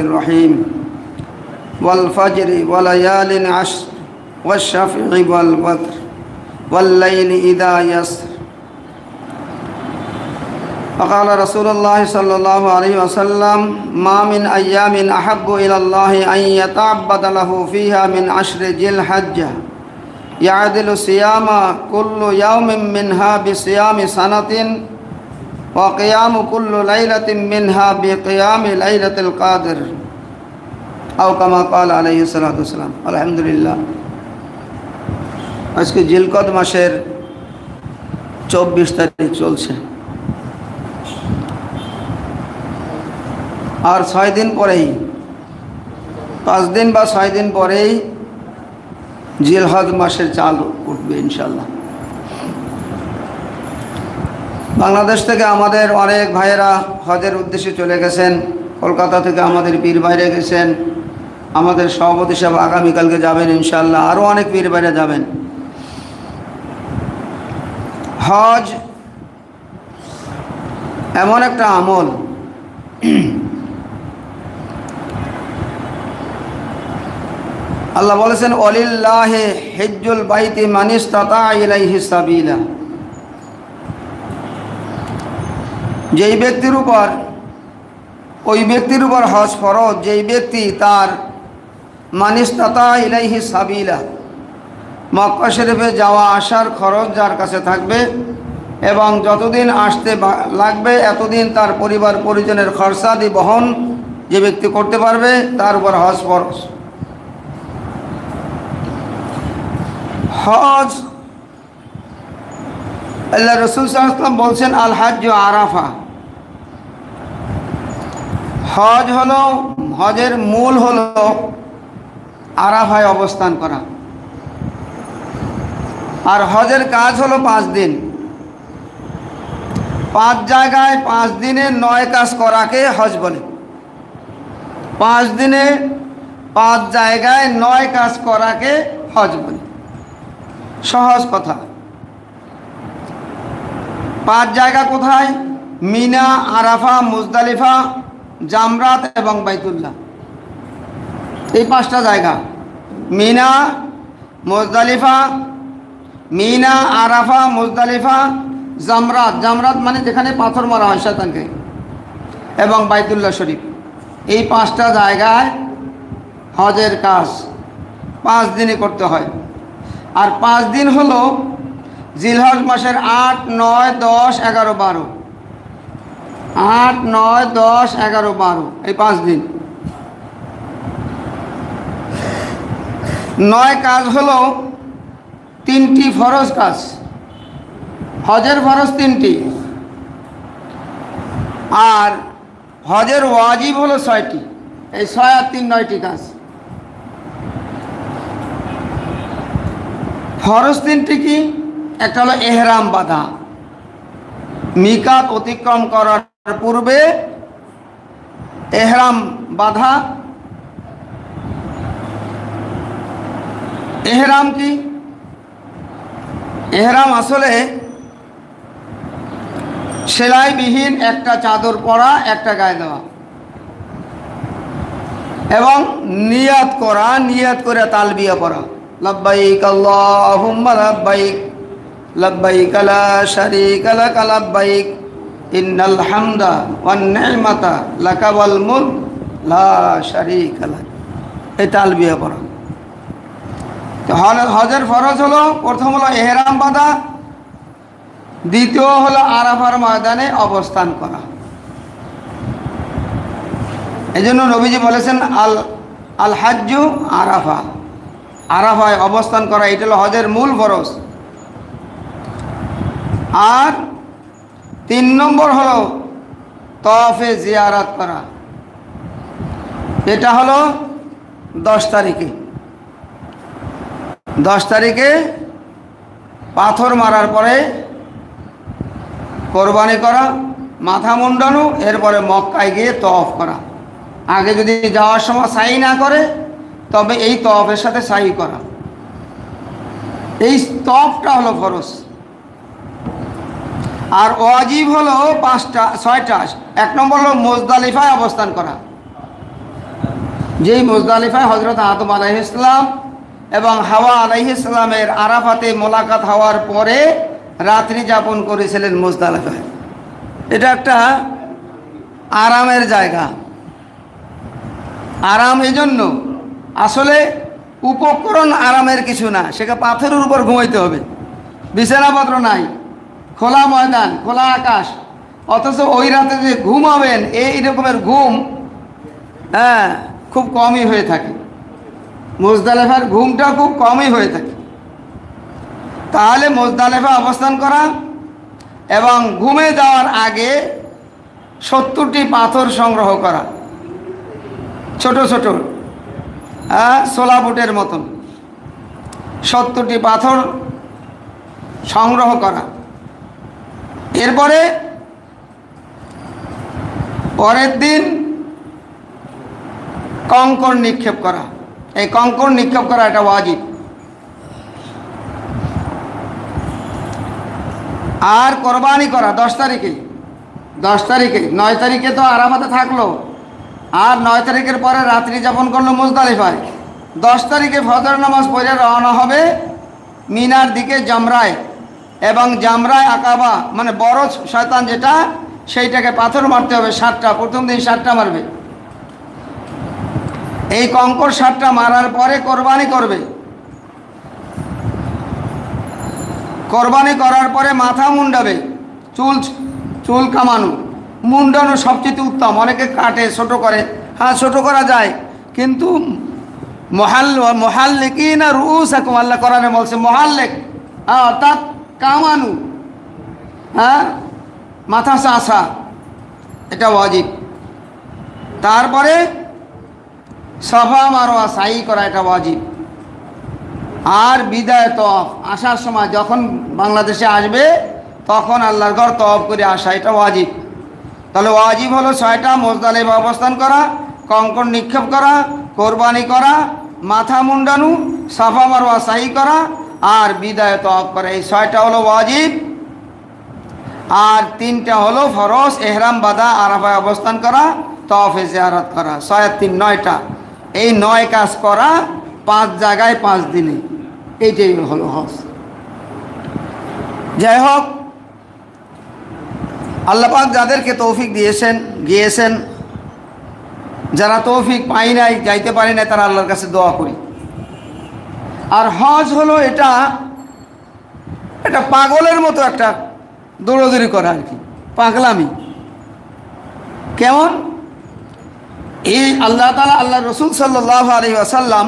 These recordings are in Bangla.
الرحيم والفجر وليال عشر والشفع والوتر والليل إذا يسر فقال رسول الله صلى الله عليه وسلم ما من أيام أحب إلى الله أن يتعبد له فيها من عشر ذي الحجة يعدل صيام كل يوم منها بصيام سنة وقيام كل ليلة منها بقيام ليلة القدر أو كما قال عليه الصلاة والسلام الحمد لله আজকে জিলকদ মাসের 24 তারিখ চলছে আর 6 দিন পরেই 5 দিন বা 6 দিন পরেই জিলহজ মাসের চাল উঠবে ইনশাআল্লাহ। বাংলাদেশ থেকে আমাদের অনেক ভাইয়েরা হজের উদ্দেশ্যে চলে গেছেন, কলকাতা থেকে আমাদের পীর বাইরে গেছেন, আমাদের সভাপতি সাহেব আগামীকালকে যাবেন ইনশাআল্লাহ, আরও অনেক পীর বাইরে যাবেন। হজ এমন একটা আমল আল্লাহ বলেছেন ওয়ালিল্লাহি হিজ্জুল বাইতি মান ইসতাতা ইলাইহি সাবিলা। যেই ব্যক্তির উপর ওই ব্যক্তির উপর হজ ফরজ যেই ব্যক্তি তার মান ইসতাতা ইলাইহি সাবিলা মক্কা শরীফে যাওয়া আসার খরচ যার কাছে থাকবে এবং যতদিন আসতে লাগবে এতদিন তার পরিবার পরিজনের খরচাদি বহন যে ব্যক্তি করতে পারবে তার উপর হজ ফরজ। হজ আল্লাহ রাসূল সাল্লাল্লাহু আলাইহি ওয়াসাল্লাম বলছেন আল হজ্জ আরাফা। হজ হলো হজের মূল হলো আরাফায় অবস্থান করা, আর হজের কাজ হলো 5 দিন। 5 জায়গায় 5 দিনে 9 কাজ করাকে হজ বলে। 5 দিনে 5 জায়গায় 9 কাজ করাকে হজ বলে। সহজ কথা। 5 জায়গা কোথায়? মিনা, আরাফা, মুজদালিফা, জামরাত এবং বাইতুল্লাহ। এই 5টা জায়গা মিনা, মুজদালিফা, মিনা, আরাফা, মুজদালিফা, জামরাত। জামরাত মানে যেখানে পাথর মারা হয় শয়তানকে, এবং বাইতুল্লাহ শরীফ। এই 5টা জায়গায় হজের কাজ 5 দিনে করতে হয়। আর 5 দিন হলো জিলহজ মাসের 8, 9, 10, 11, 12। 8, 9, 10, 11, 12 এই 5 দিন। 9 কাজ হলো 3টি ফরজ কাজ। হজের ফরজ 3টি, আর হজের ওয়াজিব হলো 6টি। এই 6 আর 3 9টি কাজ। ফরজ 3টি কি? একটা হলো এহরাম বাঁধা, মিকাত অতিক্রম করার পূর্বে এহরাম বাঁধা। এহরাম কি? এহরাম আসলে সেলাইবিহীন একটা চাদর পরা, একটা গায়ে দেওয়া, এবং নিয়াত করা, নিয়াত করে তালবিয়া পড়া, লব্বাইক আল্লাহুম্মা লব্বাইক লব্বাইক লা শারীকা লাক লব্বাইক ইন্নাল হামদা ওয়ান নি'মাতা লাকা ওয়াল মুলক লা শারীকা লাক। এই তালবিয়া পড়া। তো হজের ফরজ হলো, প্রথম হলো এহরাম বাঁধা, দ্বিতীয় হলো আরাফার ময়দানে অবস্থান করা। এই জন্য নবীজি বলেছেন আল হাজ্জু আরাফা। আরাফায় অবস্থান করা, এটা হলো হজের মূল ফরজ। আর 3 নম্বর হলো তওয়াফে জিয়ারাত করা। এটা হলো 10 তারিখে। 10 তারিখে পাথর মারার পরে কোরবানি করা, মাথা মুন্ডানো, এরপরে মক্কায় গিয়ে তওয়াফ করা। আগে যদি যাওয়ার সময় সাই না করে তবে এই তওয়াফের সাথে সাই করা। এই তওয়াফটা হলো ফরজ। আর ওয়াজিব হলো 6টা। 1 নম্বর হলো মুজদালিফায় অবস্থান করা। যেই মুজদালিফায় হজরত আদম আলাইহিস সালাম এবং হাওয়া আলাইহিস সালামের আরাফাতে মোলাকাত হওয়ার পরে রাত্রি যাপন করেছিলেন মুজদালিফায়। এটা একটা আরামের জায়গা। আরাম এই জন্য, আসলে উপকরণ আরামের কিছু না, সেখানে পাথরের উপর ঘুমাইতে হবে, বিছানাপত্র নাই, খোলা ময়দান, খোলা আকাশ, অথচ ওই রাতে যে ঘুমাবেন এই রকমের ঘুম খুব কমই হয়ে থাকে। মুজদালিফার ঘুমটা খুব কমই হয়ে থাকে। তাহলে মুজদালিফা অবস্থান করা এবং ঘুমে যাওয়ার আগে 70টি পাথর সংগ্রহ করা, ছোট ছোট সোলা বুটের মতন 70টি পাথর সংগ্রহ করা। এরপরে পরের দিন কঙ্কর নিক্ষেপ করা। এই কঙ্কর নিক্ষেপ করা এটা ওয়াজিব। আর কোরবানি করা 10 তারিখে, 9 তারিখে তো আরাফাতে থাকলো, আর 9 তারিখের পরে রাত্রি যাপন করলো মুজদালিফায়। 10 তারিখে ফজর নামাজ পড়ে রওনা হবে মিনার দিকে জামরায়, এবং জামরায় আকাবা মানে বড় শয়তান যেটা, সেইটাকে পাথর মারতে হবে 7টা। প্রথম দিন 7টা মারবে। এই কঙ্কর 7টা মারার পরে কোরবানি করবে। কোরবানি করার পরে মাথা মুন্ডাবে, চুল কামানো, মুন্ডানো সবচেয়ে উত্তম। অনেকে কাটে, ছোট করে, হ্যাঁ ছোট করা যায়, কিন্তু মুহাল্লিকিনা রুউসাকুম, আল্লাহ কোরআনে বলছে মুহাল্লিক, অর্থাৎ কামানু, মাথা চাষা, এটা ওয়াজিব। তারপরে সাফা মারওয়া সাই করা, এটা ওয়াজিব। আর বিদায় তওয়াফ, আসার সময় যখন বাংলাদেশে আসবে তখন আল্লাহর ঘর তওয়াফ করে আসা, এটা ওয়াজিব। তাহলে ওয়াজিব হলো 6টা: মুজদালিফা অবস্থান করা, কঙ্কর নিক্ষেপ করা, কোরবানি করা, মাথা মুন্ডানো, সাফা মারওয়া সাই করা, আর বিদায় তওয়াফ করা। এই 6টা হলো ওয়াজিব। আর 3টা হলো ফরজ: এহরাম বাঁধা, আরাফায় অবস্থান করা, তওয়াফে জিয়ারত করা। 6 আর 3 9টা। এই 9 কাজ করা 5 জায়গায় 5 দিনে, এইটাই হলো হজ। যাই হোক, আল্লাহ পাক যাদেরকে তৌফিক গিয়েছেন, যারা তৌফিক পাই নাই, যাইতে পারি না, তারা আল্লাহর কাছে দোয়া করি। আর হজ হলো এটা পাগলের মতো একটা দৌড়াদৌড়ি করা আর কি, পাগলামি। কেমন? এই আল্লাহ তাআলা, আল্লাহ রসুল সাল্লাল্লাহু আলাইহি ওয়াসাল্লাম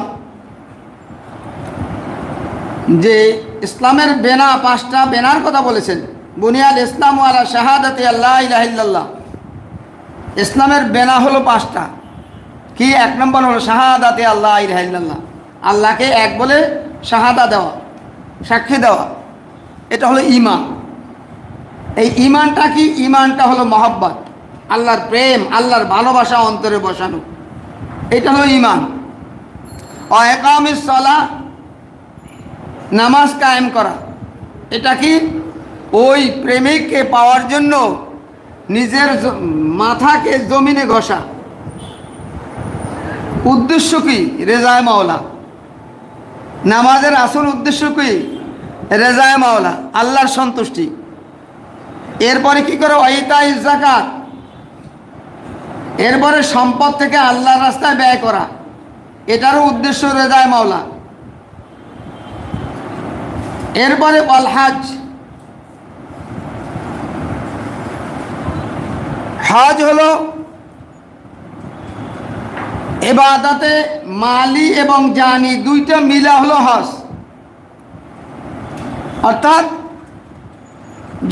যে ইসলামের বেনা, 5টা বেনার কথা বলেছেন। বুনিয়াল ইসলাম আলা শাহাদাতি আল্লা ইলাহা ইল্লাল্লাহ। ইসলামের বেনা হলো 5টা। কি? 1 নম্বর হলো শাহাদাতি আল্লা ইলাহা ইল্লাল্লাহ, আল্লাহকে এক বলে শাহাদা দেওয়া, সাক্ষী দেওয়া, এটা হলো ঈমান। এই ঈমানটা কি? ঈমানটা হলো মহব্বত, আল্লাহর প্রেম, আল্লাহর ভালোবাসা অন্তরে বসানো, এটা হলো ঈমান। ওয়া ইকামিস সালাহ, নামাজ কায়েম করা, এটা কি? ওই প্রেমিককে পাওয়ার জন্য নিজের মাথাকে জমিনে ঘষা। উদ্দেশ্য কি? রেজায়ে মাওলা। নামাজের আসল উদ্দেশ্য কি? রেজায়ে মাওলা, আল্লাহর সন্তুষ্টি। এরপরে কি করে? ওয়াইতাইজ যাকাত, এরপরে সম্পদ থেকে আল্লাহর রাস্তায় ব্যয় করা, এটারও উদ্দেশ্য রেজায়ে মাওলা। এরপরে ওয়াল হজ, হজ হলো ইবাদতে মালি এবং জানি, 2টা মিলা হলো হজ। অর্থাৎ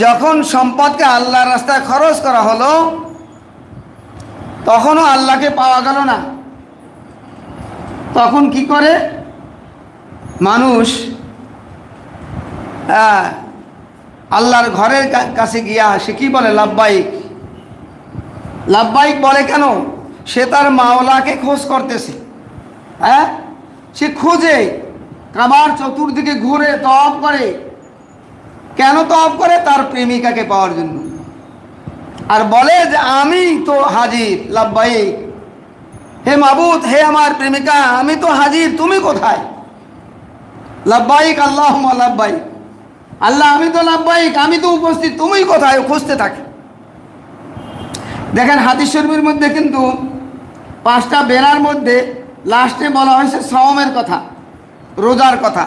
যখন সম্পদকে আল্লাহর রাস্তায় খরচ করা হলো, তখনও আল্লাহকে পাওয়া গেল না। তখন কি করে মানুষ? আল্লাহর ঘরের কাছে গিয়া সে কি বলে? লাব্বাইক। লাব্বাইক বলে কেন? সে তার মাওলাকে খোঁজ করতেছে। সে খোঁজে, কাবার চতুর্দিকে ঘুরে তওয়াফ করে। কেন তওয়াফ করে? তার প্রেমিকাকে পাওয়ার জন্য। আর বলে যে আমি তো হাজির, লাব্বাইক। হে মাবুদ, হে আমার প্রেমিকা, আমি তো হাজির, তুমি কোথায়? লাব্বাইক আল্লাহুম্মা লাব্বাইক, আল্লাহ আমি তো লাব্বাইক, আমি তো উপস্থিত, তুমি কোথায়? খুঁজতে থাকে। দেখেন হাদিস শরীফের মধ্যে কিন্তু 5টা বেনার মধ্যে লাস্টে বলা হয়েছে সাওমের কথা, রোজার কথা।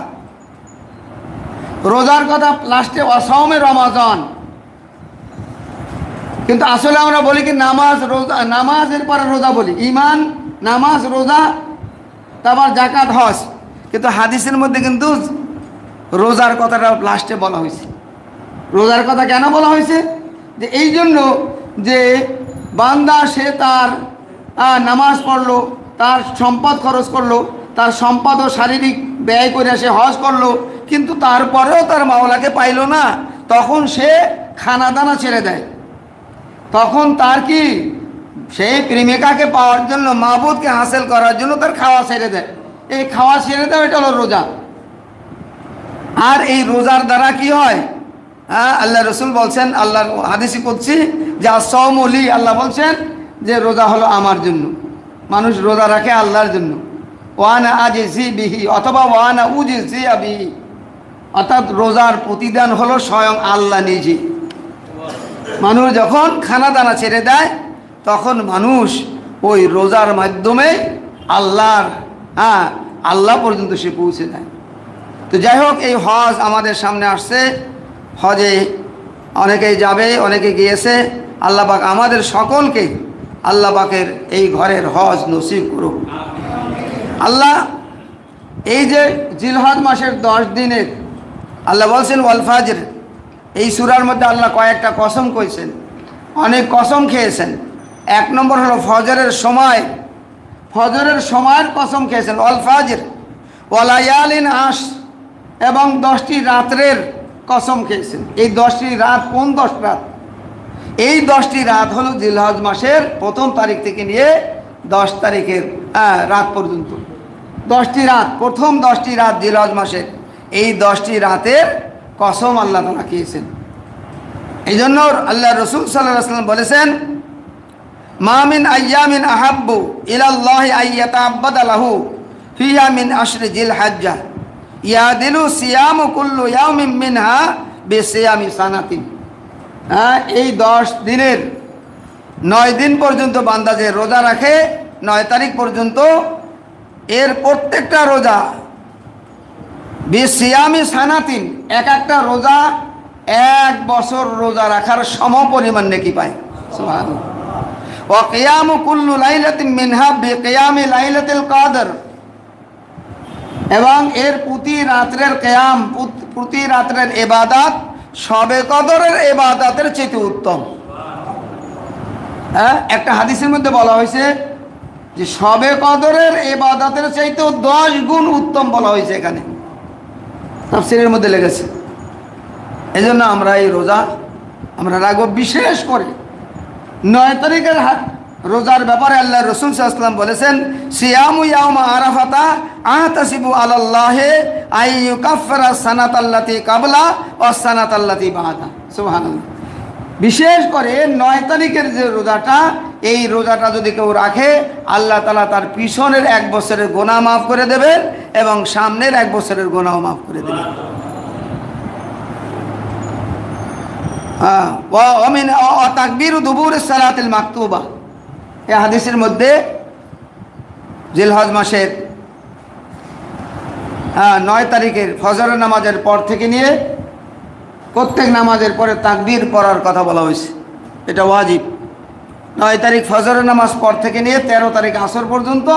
রোজার কথা লাস্টে, অসাওমে রমাজান। কিন্তু আসলে আমরা বলি কি নামাজ রোজা, নামাজের পরে রোজা বলি, ঈমান, নামাজ, রোজা, তারপর যাকাত, হজ। কিন্তু হাদিসের মধ্যে কিন্তু রোজার কথাটা লাস্টে বলা হয়েছে। রোজার কথা কেন বলা হয়েছে? যে এই জন্য যে বান্দা সে তার নামাজ পড়লো, তার সম্পদ খরচ করলো, তার সম্পদ ও শারীরিক ব্যয় করে সে হজ করলো, কিন্তু তারপরেও তার মাওলাকে পাইল না, তখন সে খানা দানা ছেড়ে দেয়। তখন তার কি, সেই প্রেমিকাকে পাওয়ার জন্য, মাবুদকে হাসিল করার জন্য তার খাওয়া ছেড়ে দেয়। এই খাওয়া ছেড়ে দেয়, এটা হলো রোজা। আর এই রোজার দ্বারা কি হয়? আল্লাহ রসুল বলছেন, আল্লাহর হাদিসে কুদসি, যে আস-সাওমু-লি, আল্লাহ বলছেন যে রোজা হলো আমার জন্য। মানুষ রোজা রাখে আল্লাহর জন্য। ওয়ানা আজিজি বিহি, অথবা ওয়ানা উজিজি বিহি, অর্থাৎ রোজার প্রতিদান হলো স্বয়ং আল্লাহ নিজে। মানুষ যখন খানা দানা ছেড়ে দেয়, তখন মানুষ ওই রোজার মাধ্যমে আল্লাহর আল্লাহ পর্যন্ত সে পৌঁছে দেয়। তো যাই হোক, এই হজ আমাদের সামনে আসছে। হজে অনেকেই যাবে, অনেকে গিয়েছে। আল্লাহ পাক আমাদের সকলকে আল্লাহ পাকের এই ঘরের হজ নসিব করুক। আল্লাহ এই যে জিলহজ মাসের 10 দিনের, আল্লাহ বলছেন ওয়াল ফাজর, এই সূরার মধ্যে আল্লাহ কয়েকটা কসম কইছেন, অনেক কসম খেয়েছেন। 1 নম্বর হলো ফজরের সময়, ফজরের সময়ের কসম খেয়েছেন, ওয়াল ফাজর ওয়ালায়ালিন আশ, এবং 10টি রাত্রের কসম খেয়েছেন। এই 10টি রাত কোন 10 রাত? এই 10টি রাত হলো জিলহজ মাসের 1ম তারিখ থেকে নিয়ে 10 তারিখের রাত পর্যন্ত। 10টি রাত, প্রথম 10টি রাত জিলহজ মাসের, এই 10টি রাতের কসম আল্লাহ তাআলা খেয়েছেন। এই জন্য আল্লাহ রসুল সাল্লাল্লাহু আলাইহি ওয়াসাল্লাম বলেছেন, মা মিন আইয়ামিন আহাব্বু ইলাল্লাহি আইয়াতাআব্বাদা লাহু ফিহা মিন আশরি জিলহজ্জা ইয়াদিলু সিয়ামু কুল্লু ইয়াউমিন মিনহা বিসিয়ামি সানাতিন। এই 10 দিনের 9 দিন পর্যন্ত বান্দা যে রোজা রাখে, 9 তারিখ পর্যন্ত, এর প্রত্যেকটা রোজা বিসিয়ামি সানাতিন, এক একটা রোজা 1 বছর রোজা রাখার সম পরিমাণ নেকি পায়। সুবহানাল্লাহ। ওয়া কিয়ামু কুল্লু লাইলাতিন মিনহা বিকিয়ামি লাইলাতুল কদর, এবং এর প্রতি রাত্রের কিয়াম, প্রতি রাত্রের ইবাদত শবে কদরের ইবাদতের চেয়ে উত্তম। একটা হাদিসের মধ্যে বলা হয়েছে যে শবে কদরের ইবাদতের চাইতেও 10 গুণ উত্তম বলা হয়েছে, এখানে তাফসীরের মধ্যে লেগেছে। এই জন্য আমরা এই রোজা আমরা রাখব। বিশেষ করে 9 তারিখের রোজার ব্যাপারে আল্লাহ রসুল সাল্লাল্লাহু আলাইহি ওয়াসাল্লাম বলেছেন, সিয়ামু ইয়াউমা আরাফাতা আতাসিবু আলাল্লাহি আইয়ুকাফফিরা সানাতাল্লাতী কাবলা ওয়াস সানাতাল্লাতী বাদা। সুবহানাল্লাহ। বিশেষ করে 9 তারিখের যে রোজাটা, এই রোজাটা যদি কেউ রাখে, আল্লাহ তাআলা তার পিছনের 1 বছরের গুনাহ মাফ করে দেবেন এবং সামনের 1 বছরের গুনাহ মাফ করে দেবেন। ওয়া মিন তাকবীরু দুবুরিস সালাতিল মাকতুবা, এই হাদিসের মধ্যে জিলহজ মাসের 9 তারিখের ফজরের নামাজের পর থেকে নিয়ে প্রত্যেক নামাজের পরে তাকবীর পড়ার কথা বলা হয়েছে। এটা ওয়াজিব। 9 তারিখ ফজরের নামাজ পর থেকে নিয়ে 13 তারিখ আসর পর্যন্ত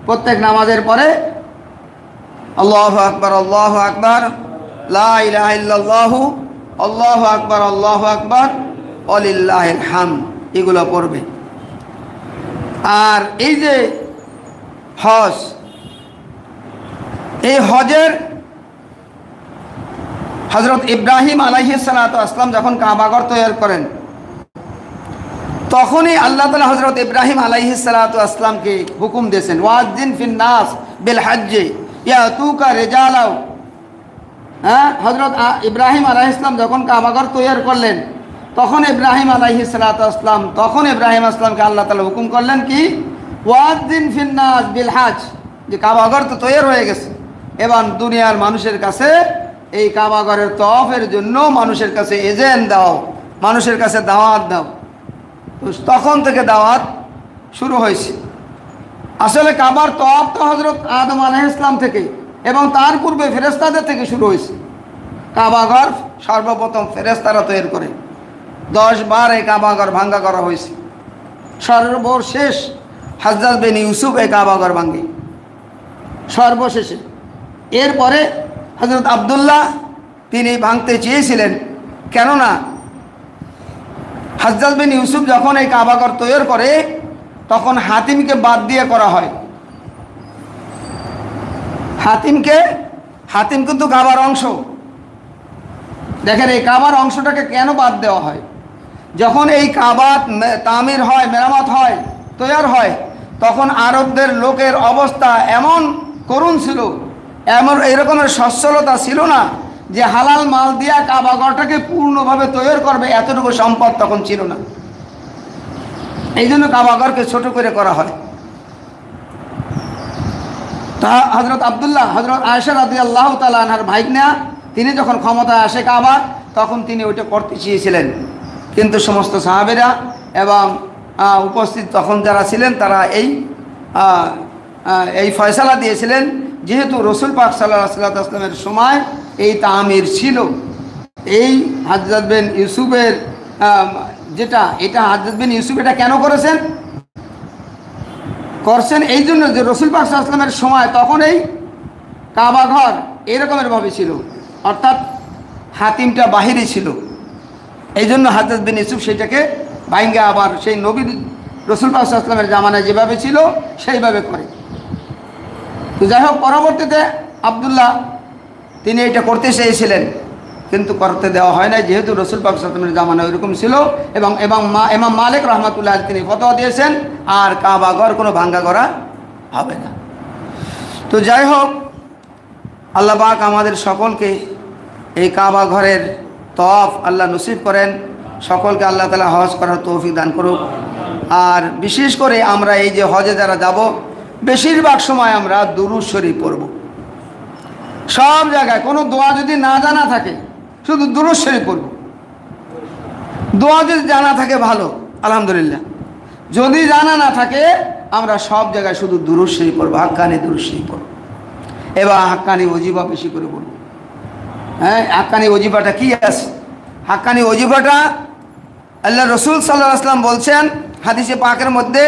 প্রত্যেক নামাজের পরে আল্লাহু আকবার, আল্লাহু আকবার, লা ইলাহা ইল্লাল্লাহু, আল্লাহু আকবার, আল্লাহু আকবার, ওয়ালিল্লাহিল হামদ, এগুলো পড়বে। আর এই যে হজ, এই হজের হযরত ইব্রাহিম আলাইহিস সালাতু আসসালাম যখন কাবাঘর তৈরি করেন, তখনই আল্লাহ তাআলা হযরত ইব্রাহিম আলাইহিস সালাতু আসসালামকে হুকুম দিয়েছেন, ওয়াজ্জিন ফিন নাস বিল হজ্জি ইয়াতুকা রিজালাও। হযরত ইব্রাহিম আলাইহিস সালাম যখন কাবাঘর তৈরি করলেন, তখন ইব্রাহিম আলাইহিস সালাতু আসসালাম, তখন ইব্রাহিম আসসালামকে আল্লাহ তাআলা হুকুম করলেন কি, ওয়াদ্দিন ফিন্নাস বিল হাজ, যে কাবাঘর তো তৈরি হয়ে গেছে, এবার দুনিয়ার মানুষের কাছে এই কাবাঘরের তওয়াফের জন্য মানুষের কাছে এজেন্ট দাও, মানুষের কাছে দাওয়াত দাও। তো তখন থেকে দাওয়াত শুরু হয়েছে। আসলে কাবার তওয়াফ তো হযরত আদম আলাইহিস সালাম থেকে এবং তার পূর্বে ফেরেশতাদের থেকে শুরু হয়েছে। কাবাঘর সর্বপ্রথম ফেরেশতারা তৈরি করে, 10 বার এই কাবাঘর ভাঙ্গা করা হয়েছে। সর্বশেষ হাজ্জাজ বিন ইউসুফ এই কাবাঘর ভাঙ্গে সর্বশেষে। এরপরে হযরত আব্দুল্লাহ তিনি ভাঙতে চেয়েছিলেন, কেননা হাজ্জাজ বিন ইউসুফ যখন এই কাবাঘর তৈরি করে তখন হাতিমকে বাদ দিয়ে করা হয়। হাতিম কিন্তু কাবার অংশ। দেখেন এই কাবার অংশটাকে কেন বাদ দেওয়া হয়? যখন এই কাবা তামির হয়, মেরামত হয়, তৈরি হয়, তখন আরবদের লোকের অবস্থা এমন করুণ ছিল, এমন এরকমের সচ্ছলতা ছিল না যে হালাল মাল দিয়া কাবাঘরটাকে পূর্ণভাবে তৈরি করবে, এতটুকু সম্পদ তখন ছিল না। এই জন্য কাবাঘরকে ছোট করে করা হয়। তা হযরত আব্দুল্লাহ, হযরত আয়েশা রাদিয়াল্লাহু তাআলা আনহার ভাইকনা, তিনি যখন ক্ষমতায় আসে কাবার, তখন তিনি ওইটা করতে চেয়েছিলেন, কিন্তু সমস্ত সাহাবীরা এবং উপস্থিত তখন যারা ছিলেন তারা এই ফয়সালা দিয়েছিলেন, যেহেতু রসুল পাক সাল্লাল্লাহু আলাইহি ওয়াসাল্লামের সময় এই তামির ছিল, এই হাজ্জাজ বিন ইউসুফের এটা হাজ্জাজ বিন ইউসুফ এটা কেন করছেন এই জন্য যে রসুল পাক সাল্লাল্লাহু আলাইহি ওয়াসাল্লামের সময় তখন এই কাবাঘর এরকমের ভাবে ছিল, অর্থাৎ হাতিমটা বাহিরে ছিল। এই জন্য হাজ্জাজ বিন ইউসুফ সেটাকে ভাঙ্গা আবার সেই নবী রসুল পাক সাল্লাল্লাহু আলাইহি ওয়াসাল্লামের জামানায় যেভাবে ছিল সেইভাবে করে। তো যাই হোক, পরবর্তীতে আব্দুল্লাহ তিনি এটা করতে চেয়েছিলেন, কিন্তু করতে দেওয়া হয় না, যেহেতু রসুল পাক সাল্লাল্লাহু আলাইহি ওয়াসাল্লামের জামানায় ওইরকম ছিল। এবং ইমাম মালিক রহমাতুল্লাহ তিনি ফতোয়া দিয়েছেন আর কাবাঘর কোনো ভাঙ্গা করা হবে না। তো যাই হোক, আল্লাহ পাক আমাদের সকলকে এই কাবাঘরের তওয়াফ আল্লাহ নসিব করেন, সকলকে আল্লাহ তাআলা হজ করার তৌফিক দান করুক। আর বিশেষ করে আমরা এই যে হজে যারা যাব, বেশিরভাগ সময় আমরা দুরূদ শরীফ পড়ব। সব জায়গায় কোনো দোয়া যদি না জানা থাকে, শুধু দুরূদ শরীফ পড়ব। দোয়া যদি জানা থাকে ভালো, আলহামদুলিল্লাহ। যদি জানা না থাকে, আমরা সব জায়গায় শুধু দুরূদ শরীফ পড়ব, হাক্কানি দুরূদ শরীফ পড়ব। এবার হাক্কানি ওজিফা বেশি করে পড়ব। হ্যাঁ, হাক্কানি ওজিফাটা কি আছে? হাক্কানি ওজিফাটা আল্লাহ রসুল সাল্লাল্লাহু আলাইহি ওয়াসাল্লাম বলছেন হাদিসে পাকের মধ্যে,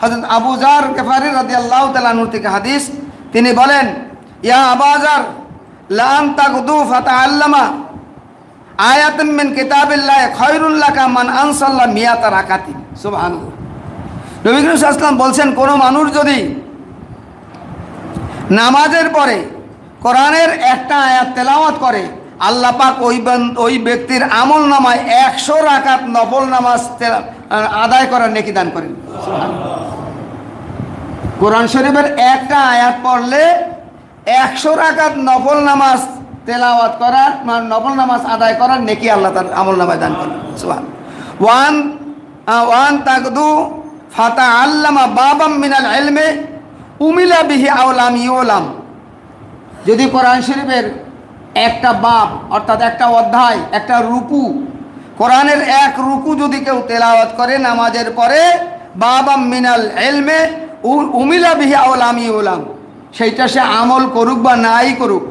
হযরত আবু যার গিফারি রাদিয়াল্লাহু তাআলা আনহু থেকে হাদিস, তিনি বলেন, ইয়া আবু যার লা তাগদু ফাতাআল্লামা আয়াতান মিন কিতাবিল্লাহি খায়রুল লাকা মান আনসাল্লা মিয়াতা রাকাতিন। সুবহানাল্লাহ। নবী করিম সাল্লাল্লাহু আলাইহি ওয়াসাল্লাম বলছেন, কোন মানুষ যদি নামাজের পরে কোরআনের একটা আয়াত তেলাওয়াত করে, আল্লাহ পাক ওই ব্যক্তির আমল নামায় 100 রাকাত নফল নামাজ আদায় করার নেকি দান করেন। কোরআন শরীফের একটা আয়াত পড়লে 100 রাকাত নফল নামাজ তেলাওয়াত করার, নফল নামাজ আদায় করার নেকি আল্লাহ তার আমল নামায় দান করেন। ওয়ান তাকদু ফাতাআল্লামা বাবাম মিনাল ইলমি উমিলা বিহি আও লাম ইউলাম। যদি কোরআন শরীফের একটা বাব, অর্থাৎ একটা অধ্যায়, একটা রুকু, কোরআনের এক রুকু যদি কেউ তেলাওয়াত করে নামাজের পরে, বাবাম মিনাল ইলমি উমিলা বিহি আও লাম ইউলাম, সেইটা সে আমল করুক বা নাই করুক,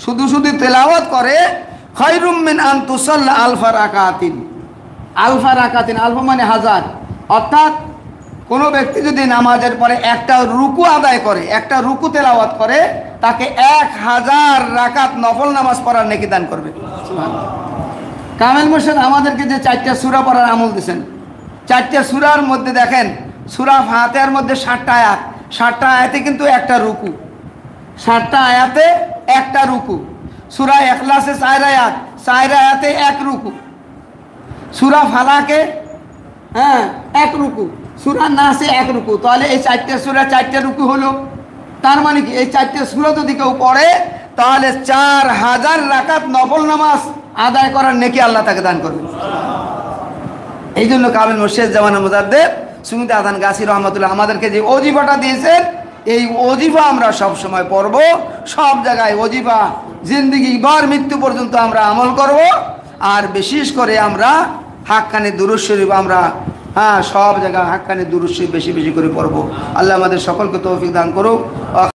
শুধু শুধু তেলাওয়াত করে, খায়রুম মিন আন তুসাল্লা আলফা রাকাতিন। আলফা রাকাতিন, আলফা মানে হাজার, অর্থাৎ কোনো ব্যক্তি যদি নামাজের পরে একটা রুকু আদায় করে, একটা রুকু তেলাওয়াত করে, তাকে 1000 রাকাত নফল নামাজ পড়ার নেকি দান করবে। কামেল মুর্শিদ আমাদেরকে যে 4টা সূরা পড়ার আমল দিয়েছেন, 4টা সূরার মধ্যে দেখেন, সূরা ফাতিহার মধ্যে 60টা আয়াত, 60টা আয়াতে কিন্তু একটা রুকু, 60টা আয়াতে একটা রুকু। সূরা ইখলাসে 4 আয়াত, 4 আয়াতে এক রুকু। সূরা ফালাকে এক রুকু, সূরা নাসে এক রুকু। তাহলে এই 4টা সূরা 4টা রুকু হলো। তার মানে কি, এই 4টা সূরা যদি কেউ পড়ে, তাহলে 4000 রাকাত নফল নামাজ আদায় করার নেকি আল্লাহ তাকে দান করবে। এই জন্য কামেল মুর্শিদ জামানা মুজাদ্দেদ সুমিত আদান গাছি রহমতুল্লাহ আমাদেরকে যে ওজিফাটা দিয়েছেন, এই ওজিফা আমরা সব সময় পড়ব, সব জায়গায় ওজিফা জিন্দিগি বার মৃত্যু পর্যন্ত আমরা আমল করব। আর বিশেষ করে আমরা হাক্কানি দুরূদ শরীফ আমরা সব জায়গায় হাক্কানি দুরূদ শরীফ বেশি বেশি করে পড়ব। আল্লাহ আমাদের সকলকে তৌফিক দান করুক।